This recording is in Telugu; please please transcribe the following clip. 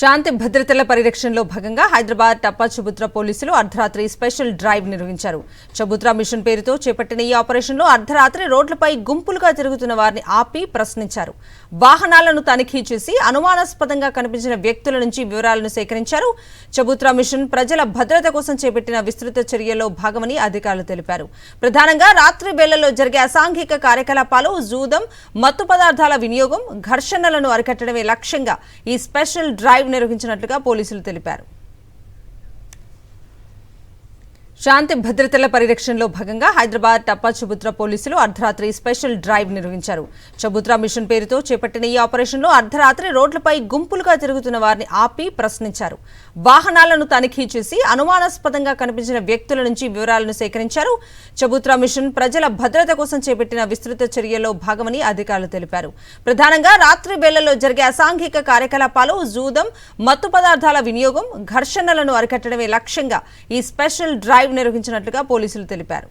శాంతి భద్రతల పరిరక్షణలో భాగంగా హైదరాబాద్ టప్పా చబుత్రా పోలీసులు అర్ధరాత్రి స్పెషల్ డ్రైవ్ నిర్వహించారు. చబుత్రా మిషన్ పేరుతో చేపట్టిన ఈ ఆపరేషన్లో అర్ధరాత్రి రోడ్లపై గుంపులుగా తిరుగుతున్న వారిని ఆపి ప్రశ్నించారు. వాహనాలను తనిఖీ చేసి అనుమానాస్పదంగా కనిపించిన వ్యక్తుల నుంచి వివరాలను సేకరించారు. చబుత్రా మిషన్ ప్రజల భద్రత కోసం చేపట్టిన విస్తృత చర్యల్లో భాగమని అధికారులు తెలిపారు. ప్రధానంగా రాత్రి వేళల్లో జరిగే అసాంఘిక కార్యకలాపాలు, జూదం, మత్తు పదార్థాల వినియోగం, ఘర్షణలను అరికట్టడమే లక్ష్యంగా ఈ స్పెషల్ డ్రైవ్ నిర్వహించినట్లుగా పోలీసులు తెలిపారు. శాంతి భద్రతల పరిరక్షణలో భాగంగా హైదరాబాద్ టప్పా చబుత్రా పోలీసులు అర్ధరాత్రి స్పెషల్ డ్రైవ్ నిర్వహించారు. చబుత్రా మిషన్ పేరుతో చేపట్టిన ఈ ఆపరేషన్లో అర్ధరాత్రి రోడ్లపై గుంపులుగా తిరుగుతున్న వారిని ఆపి ప్రశ్నించారు. వాహనాలను తనిఖీ చేసి అనుమానాస్పదంగా కనిపించిన వ్యక్తుల నుంచి వివరాలను సేకరించారు. చబుత్రా మిషన్ ప్రజల భద్రత కోసం చేపట్టిన విస్తృత చర్యల్లో భాగమని అధికారులు తెలిపారు. ప్రధానంగా రాత్రి వేళల్లో జరిగే అసాంఘిక కార్యకలాపాలు, జూదం, మత్తు పదార్థాల వినియోగం, ఘర్షణలను అరికట్టడమే లక్ష్యంగా ఈ స్పెషల్ డ్రైవ్ నిర్వహించినట్లుగా పోలీసులు తెలిపారు.